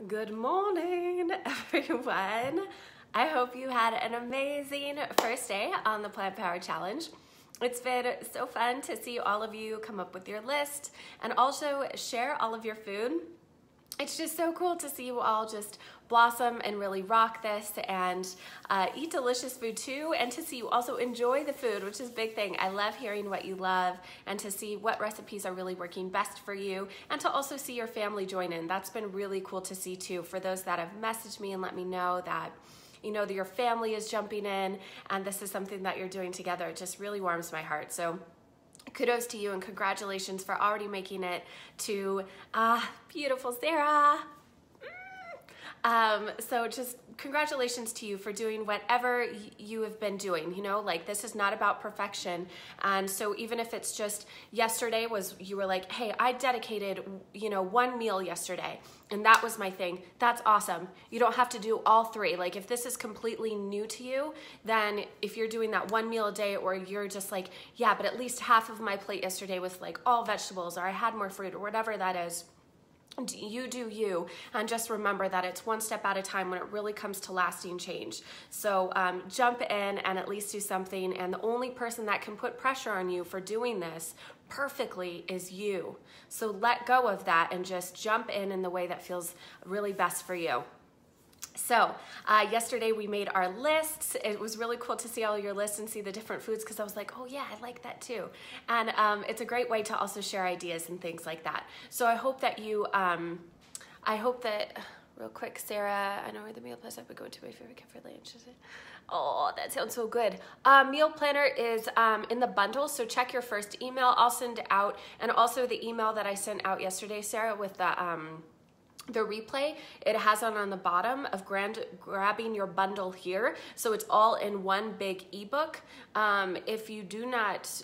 Good morning, everyone. I hope you had an amazing first day on the Plant Power Challenge. It's been so fun to see all of you come up with your list and also share all of your food. It's just so cool to see you all just blossom and really rock this and eat delicious food too, and to see you also enjoy the food, which is a big thing. I love hearing what you love and to see what recipes are really working best for you, and to also see your family join in. That's been really cool to see too, for those that have messaged me and let me know that that your family is jumping in and this is something that you're doing together. It just really warms my heart. So kudos to you and congratulations for already making it to beautiful Sarah. So just congratulations to you for doing whatever you have been doing. Like, this is not about perfection. And so even if it's just yesterday you were like, hey, I dedicated, one meal yesterday and that was my thing. That's awesome. You don't have to do all three. Like, if this is completely new to you, then if you're doing that one meal a day, or you're just like, yeah, but at least half of my plate yesterday was like all vegetables, or I had more fruit, or whatever that is, you do you, and just remember that it's one step at a time when it really comes to lasting change. So jump in and at least do something, and the only person that can put pressure on you for doing this perfectly is you. So let go of that and just jump in the way that feels really best for you. So yesterday we made our lists. It was really cool to see all your lists and see the different foods, because I was like, oh yeah, I like that too. And it's a great way to also share ideas and things like that. So I hope that real quick, Sarah, I know where the meal place I've been going to, my favorite cafe lunch. Oh, that sounds so good. Meal planner is in the bundle, so check your first email. I'll send out, and also the email that I sent out yesterday, Sarah, with the replay, it has on the bottom of grabbing your bundle here. So it's all in one big ebook. If you do not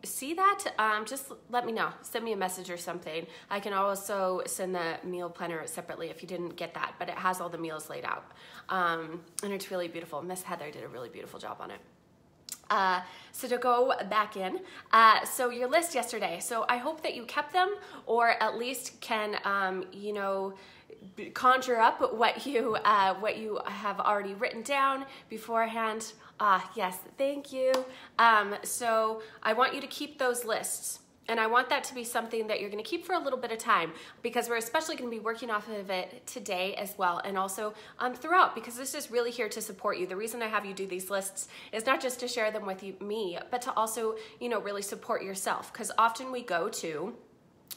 see that, just let me know. Send me a message or something. I can also send the meal planner separately if you didn't get that, but it has all the meals laid out. And it's really beautiful. Miss Heather did a really beautiful job on it. So to go back in, so your list yesterday, so I hope that you kept them, or at least can, conjure up what you have already written down beforehand. Yes, thank you. So I want you to keep those lists. And I want that to be something that you're going to keep for a little bit of time, because we're especially going to be working off of it today as well, and also throughout, because this is really here to support you. The reason I have you do these lists is not just to share them with me, but to also, really support yourself, because often we go to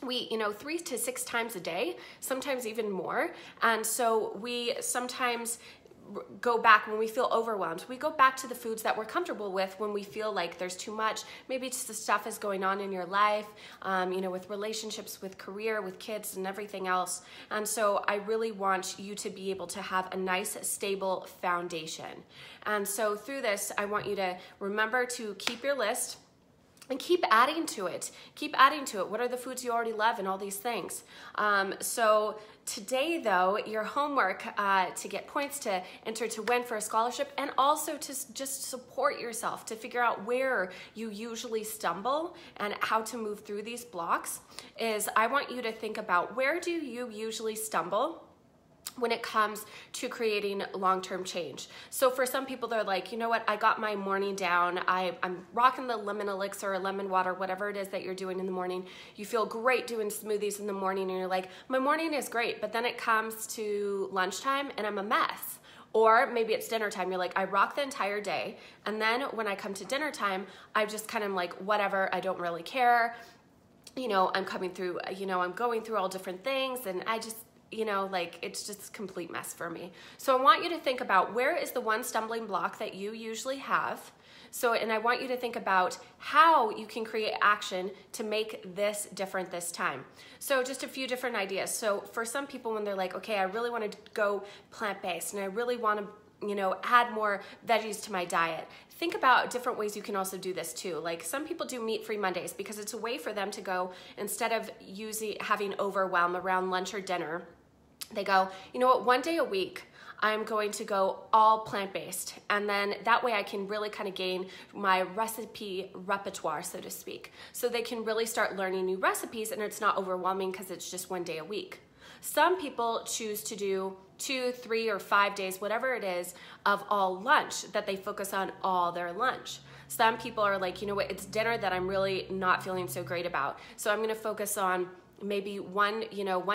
3 to 6 times a day, sometimes even more. And so we sometimes go back when we feel overwhelmed. We go back to the foods that we're comfortable with when we feel like there's too much. Maybe just the stuff is going on in your life, with relationships, with career, with kids and everything else. And so I really want you to be able to have a nice, stable foundation. And so through this, I want you to remember to keep your list and keep adding to it. Keep adding to it. What are the foods you already love and all these things? So today, though, your homework to get points to enter to win for a scholarship, and also to just support yourself, to figure out where you usually stumble and how to move through these blocks, is I want you to think about, where do you usually stumble when it comes to creating long-term change? So for some people, they're like, you know what, I got my morning down. I'm rocking the lemon elixir or lemon water, whatever it is that you're doing in the morning. You feel great doing smoothies in the morning, and you're like, my morning is great, but then it comes to lunchtime and I'm a mess. Or maybe it's dinner time. You're like, I rock the entire day, and then when I come to dinner time, I just kind of like, whatever, I don't really care. I'm coming through, I'm going through all different things, and I just, it's just a complete mess for me. So I want you to think about, where is the one stumbling block that you usually have? And I want you to think about how you can create action to make this different this time. So just a few different ideas. So for some people, when they're like, okay, I really want to go plant-based and I really want to add more veggies to my diet, think about different ways you can also do this too. Like, some people do meat-free Mondays because it's a way for them to go, instead of having overwhelm around lunch or dinner, they go, you know what, one day a week, I'm going to go all plant-based. And then that way I can really kind of gain my recipe repertoire, so to speak. So they can really start learning new recipes, and it's not overwhelming because it's just one day a week. Some people choose to do 2, 3, or 5 days, whatever it is, of all lunch, that they focus on all their lunch. Some people are like, you know what, it's dinner that I'm really not feeling so great about. So I'm gonna focus on maybe one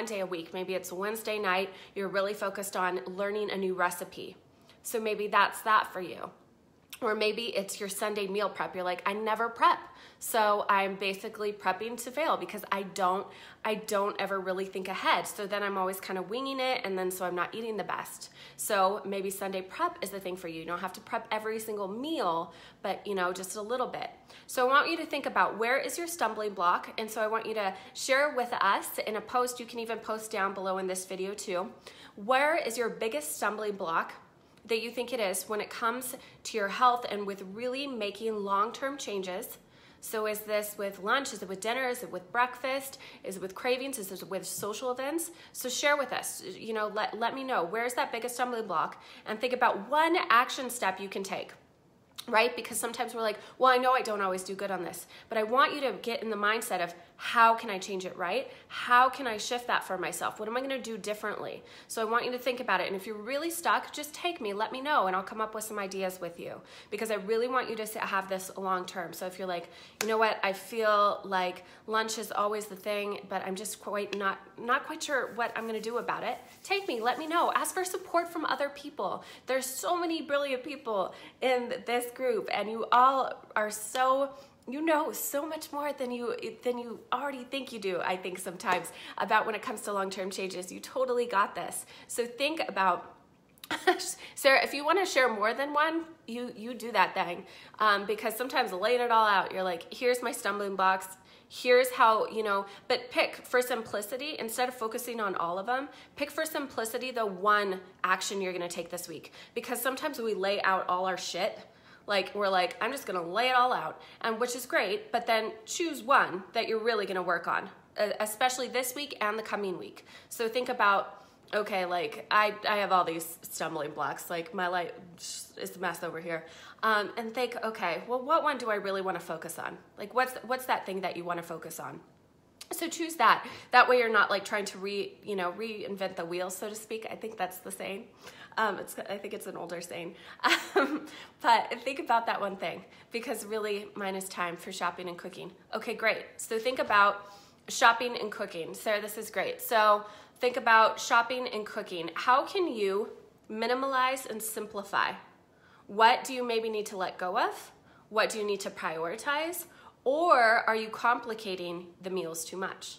day a week. Maybe it's Wednesday night, you're really focused on learning a new recipe. So maybe that's that for you. Or maybe it's your Sunday meal prep. You're like, I never prep. So I'm basically prepping to fail because I don't ever really think ahead. So then I'm always kind of winging it, and then so I'm not eating the best. So maybe Sunday prep is the thing for you. You don't have to prep every single meal, but just a little bit. So I want you to think about, where is your stumbling block? And so I want you to share with us in a post. You can even post down below in this video too. Where is your biggest stumbling block that you think it is when it comes to your health and with really making long-term changes? So is this with lunch? Is it with dinner? Is it with breakfast? Is it with cravings? Is it with social events? So share with us, let me know, where's that biggest stumbling block, and think about one action step you can take. Right? Because sometimes we're like, well, I know I don't always do good on this, but I want you to get in the mindset of, how can I change it, right? How can I shift that for myself? What am I going to do differently? So I want you to think about it. And if you're really stuck, just take me, let me know, and I'll come up with some ideas with you, because I really want you to have this long term. So if you're like, you know what, I feel like lunch is always the thing, but I'm just not quite sure what I'm going to do about it, take me, let me know. Ask for support from other people. There's so many brilliant people in this group, and you all are so much more than you already think you do. I think sometimes about when it comes to long-term changes. You totally got this. So think about, Sarah, if you want to share more than one, you do that thing, because sometimes laying it all out, you're like, here's my stumbling blocks, here's how, but pick for simplicity, instead of focusing on all of them, pick for simplicity the one action you're going to take this week. Because sometimes we lay out all our shit, like we're like, I'm just gonna lay it all out, and which is great, but then choose one that you're really gonna work on, especially this week and the coming week. So think about, okay, like I have all these stumbling blocks, like my life is a mess over here, and think, okay, well, what one do I really want to focus on? Like what's that thing that you want to focus on? So choose that. That way you're not like trying to reinvent the wheel, so to speak. I think that's the saying. I think it's an older saying. But think about that one thing, because really mine is time for shopping and cooking. Okay, great. So think about shopping and cooking. Sarah, this is great. So think about shopping and cooking. How can you minimalize and simplify? What do you maybe need to let go of? What do you need to prioritize? Or are you complicating the meals too much?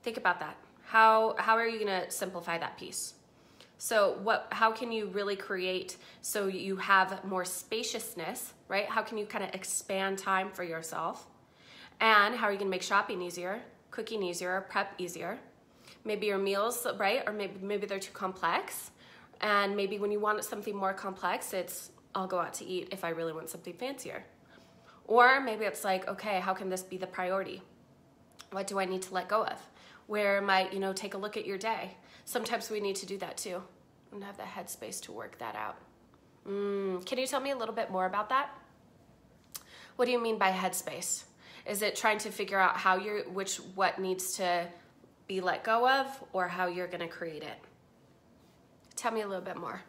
Think about that. How are you gonna simplify that piece? So how can you really create so you have more spaciousness, right? How can you kind of expand time for yourself? And how are you gonna make shopping easier, cooking easier, prep easier? Maybe your meals, right? Or maybe they're too complex. And maybe when you want something more complex, it's, I'll go out to eat if I really want something fancier. Or maybe it's like, okay, how can this be the priority? What do I need to let go of? Where might, take a look at your day. Sometimes we need to do that too, and have the headspace to work that out. Can you tell me a little bit more about that? What do you mean by headspace? Is it trying to figure out what needs to be let go of, or how you're gonna create it? Tell me a little bit more.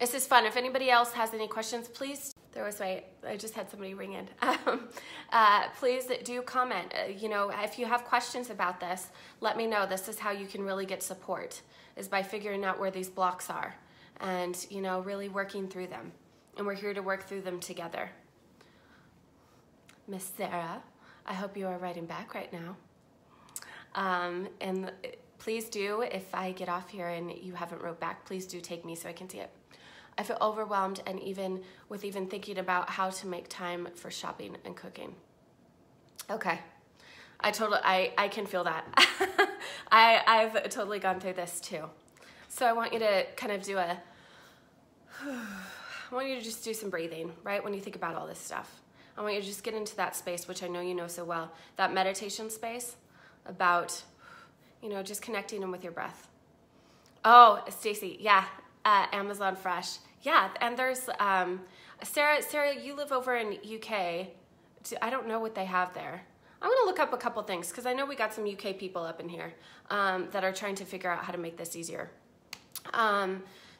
This is fun. If anybody else has any questions, please. I just had somebody ring in. Please do comment. If you have questions about this, let me know. This is how you can really get support, is by figuring out where these blocks are and, really working through them. And we're here to work through them together. Miss Sarah, I hope you are writing back right now. And please do, if I get off here and you haven't wrote back, please do take me so I can see it. I feel overwhelmed, and even thinking about how to make time for shopping and cooking. Okay, I can feel that. I've totally gone through this too. So I want you to kind of I want you to just do some breathing, right? When you think about all this stuff, I want you to just get into that space, which I know you know so well, that meditation space about, just connecting in with your breath. Oh, Stacy, yeah. Amazon Fresh. Yeah, and there's, Sarah, you live over in UK. I don't know what they have there. I'm gonna look up a couple things because I know we got some UK people up in here that are trying to figure out how to make this easier.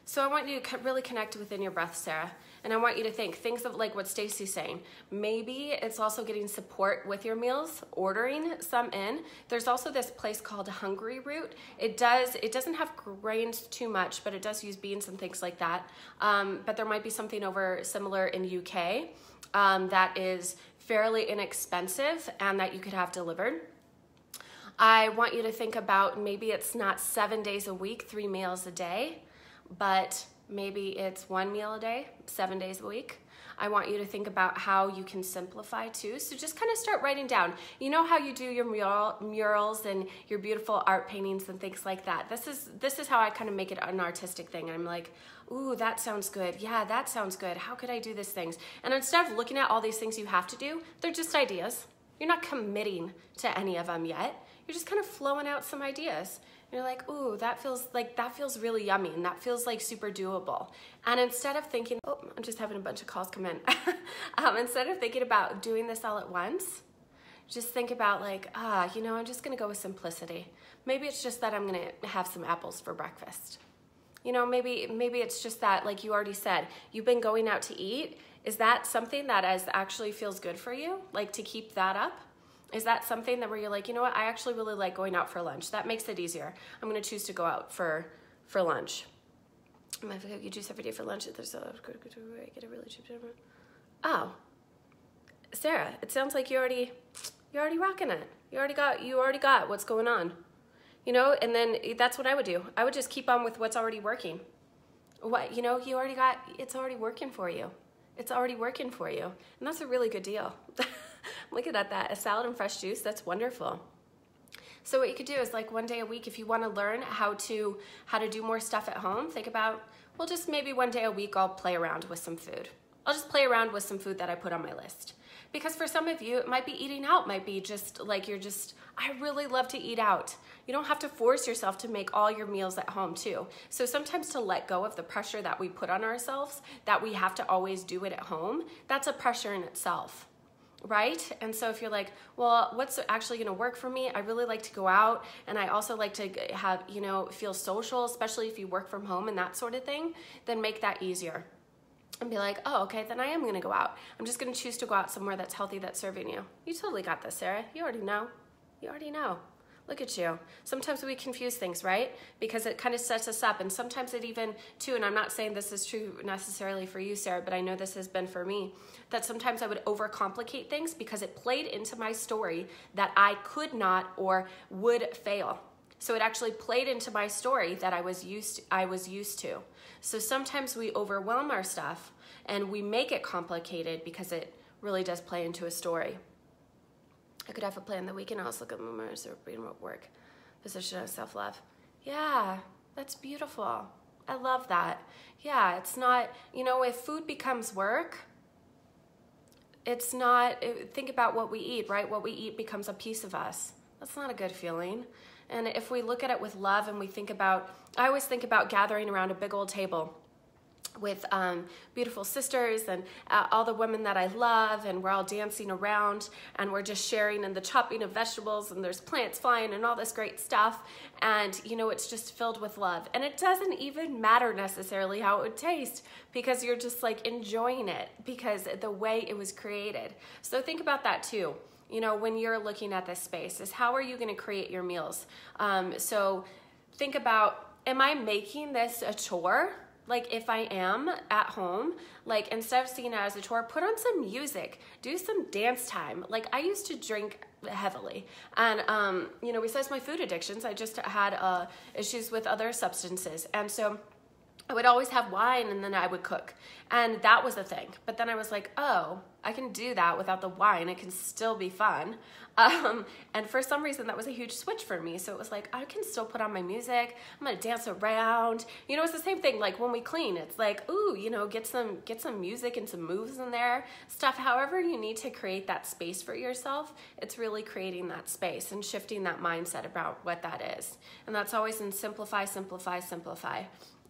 So I want you to really connect within your breath, Sarah. And I want you to think things of like what Stacy's saying. Maybe it's also getting support with your meals, ordering some in. There's also this place called Hungry Root. It doesn't have grains too much, but it does use beans and things like that. But there might be something over similar in UK that is fairly inexpensive and that you could have delivered. I want you to think about maybe it's not 7 days a week, 3 meals a day, but maybe it's 1 meal a day, 7 days a week. I want you to think about how you can simplify too. So just kind of start writing down. You know how you do your murals and your beautiful art paintings and things like that. This is how I kind of make it an artistic thing. I'm like, ooh, that sounds good. Yeah, that sounds good. How could I do these things? And instead of looking at all these things you have to do, they're just ideas. You're not committing to any of them yet. You're just kind of flowing out some ideas. You're like, ooh, that feels really yummy and that feels like super doable. And instead of thinking, oh, I'm just having a bunch of calls come in. Instead of thinking about doing this all at once, just think about like, you know, I'm just gonna go with simplicity. Maybe it's just that I'm gonna have some apples for breakfast. You know, maybe it's just that, like you already said, you've been going out to eat. Is that something that actually feels good for you? Like to keep that up? Is that something that where you're like, you know what, I actually really like going out for lunch. That makes it easier. I'm gonna choose to go out for lunch. You juice every day for lunch. There's a get a really cheap. Oh, Sarah, it sounds like you're already rocking it. You already got what's going on. You know, and then that's what I would do. I would just keep on with what's already working. What, you know, it's already working for you. It's already working for you. And that's a really good deal. Looking at that, a salad and fresh juice, that's wonderful. So what you could do is like 1 day a week, if you want to learn how to do more stuff at home, think about, well, just maybe 1 day a week I'll play around with some food. I'll just play around with some food that I put on my list. Because for some of you, it might be eating out, might be just like I really love to eat out. You don't have to force yourself to make all your meals at home too. So sometimes to let go of the pressure that we put on ourselves, that we have to always do it at home, that's a pressure in itself. Right? And so if you're like, well, what's actually going to work for me? I really like to go out and I also like to have, you know, feel social, especially if you work from home and that sort of thing, then make that easier. And be like, oh, okay, then I am going to go out. I'm just going to choose to go out somewhere that's healthy, that's serving you. You totally got this, Sarah. You already know. You already know. Look at you. Sometimes we confuse things, right? Because it kind of sets us up. And sometimes it even, too, and I'm not saying this is true necessarily for you, Sarah, but I know this has been for me, that sometimes I would overcomplicate things because it played into my story that I could not or would fail. So it actually played into my story that I was used to. So sometimes we overwhelm our stuff and we make it complicated because it really does play into a story. I could have a plan the weekend. I'll also look at my mirrors or remote work. Position of self-love. Yeah, that's beautiful. I love that. Yeah, it's not, you know, if food becomes work, it's not, think about what we eat, right? What we eat becomes a piece of us. That's not a good feeling. And if we look at it with love and we think about, I always think about gathering around a big old table with beautiful sisters and all the women that I love, and we're all dancing around and we're just sharing in the chopping of vegetables and there's plants flying and all this great stuff, and you know, it's just filled with love. And it doesn't even matter necessarily how it would taste because you're just like enjoying it because the way it was created. So think about that too. You know, when you're looking at this space, is how are you going to create your meals? So think about, am I making this a chore? Like if I am at home, like instead of seeing it as a chore, put on some music, do some dance time. Like I used to drink heavily, and you know, besides my food addictions, I just had issues with other substances, and so I would always have wine and then I would cook, and that was the thing. But then I was like, oh, I can do that without the wine. It can still be fun. And for some reason that was a huge switch for me. So it was like, I can still put on my music. I'm gonna dance around. You know, it's the same thing. Like when we clean, it's like, ooh, you know, get some music and some moves in there, stuff. However you need to create that space for yourself, it's really creating that space and shifting that mindset about what that is. And that's always in simplify, simplify, simplify.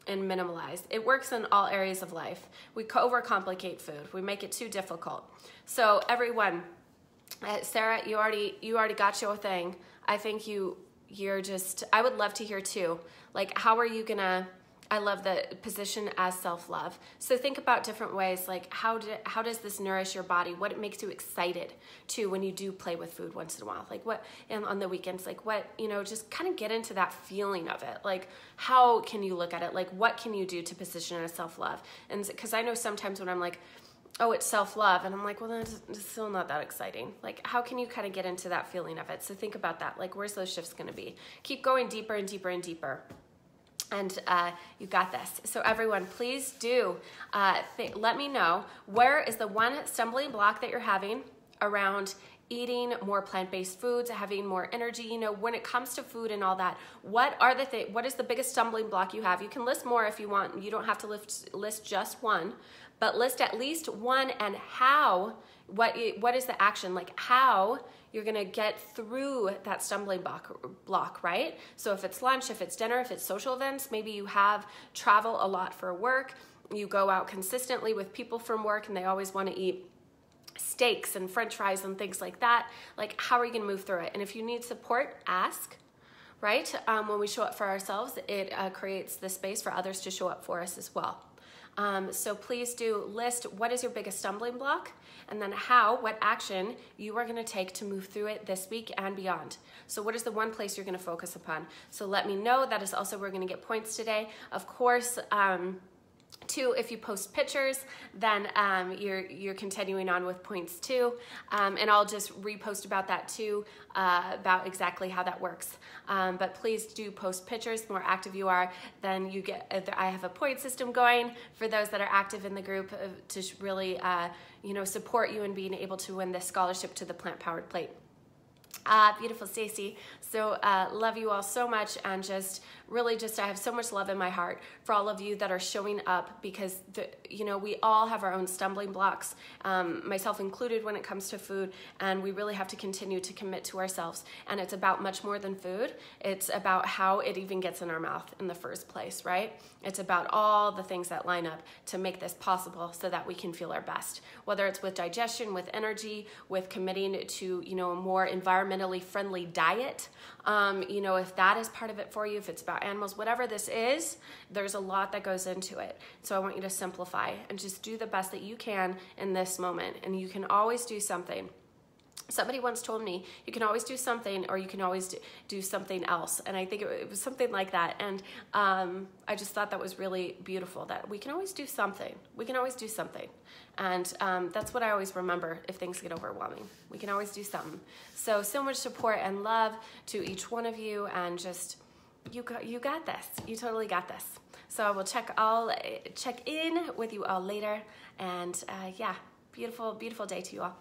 And minimalize. It works in all areas of life. We overcomplicate food. We make it too difficult. So everyone, Sarah, you already got your thing. I think you're just, I would love to hear too, like, how are you gonna, I love the position as self-love. So think about different ways, like how does this nourish your body? What makes you excited too when you do play with food once in a while? Like what, and on the weekends, like what, just kind of get into that feeling of it. Like how can you look at it? Like what can you do to position it as self-love? And because I know sometimes when I'm like, oh, it's self-love, and I'm like, well, that's still not that exciting. Like how can you kind of get into that feeling of it? So think about that. Like where's those shifts gonna be? Keep going deeper and deeper and deeper. And you got this. So everyone, please do let me know, where is the one stumbling block that you're having around eating more plant-based foods, having more energy, when it comes to food and all that. What is the biggest stumbling block you have? You can list more if you want. You don't have to list just one, but list at least one, and how, what is the action, like how you're gonna get through that stumbling block, right? So if it's lunch, if it's dinner, if it's social events, maybe you have travel a lot for work, you go out consistently with people from work and they always wanna eat steaks and french fries and things like that. Like how are you gonna move through it? And if you need support, ask, right? When we show up for ourselves, it creates the space for others to show up for us as well. So please do list what is your biggest stumbling block, and then what action you are gonna take to move through it this week and beyond. So what is the one place you're gonna focus upon? So let me know. That is also, we're gonna get points today. Of course, Two, if you post pictures, then you're continuing on with points too. And I'll just repost about that too, about exactly how that works. But please do post pictures. The more active you are, then you get, I have a point system going for those that are active in the group to really support you in being able to win this scholarship to the Plant Powered Plate. Beautiful Stacy. So love you all so much, and I have so much love in my heart for all of you that are showing up, because we all have our own stumbling blocks, myself included, when it comes to food, and we really have to continue to commit to ourselves. And it's about much more than food. It's about how it even gets in our mouth in the first place, right? It's about all the things that line up to make this possible so that we can feel our best, whether it's with digestion, with energy, with committing to a more environmentally friendly diet. If that is part of it for you, if it's about animals, whatever this is, there's a lot that goes into it. So I want you to simplify and just do the best that you can in this moment. And you can always do something. Somebody once told me, you can always do something, or you can always do something else. And I think it was something like that. And I just thought that was really beautiful, that we can always do something. We can always do something. And that's what I always remember if things get overwhelming. We can always do something. So much support and love to each one of you. And just, you got this. You totally got this. So I will check in with you all later. And yeah, beautiful, beautiful day to you all.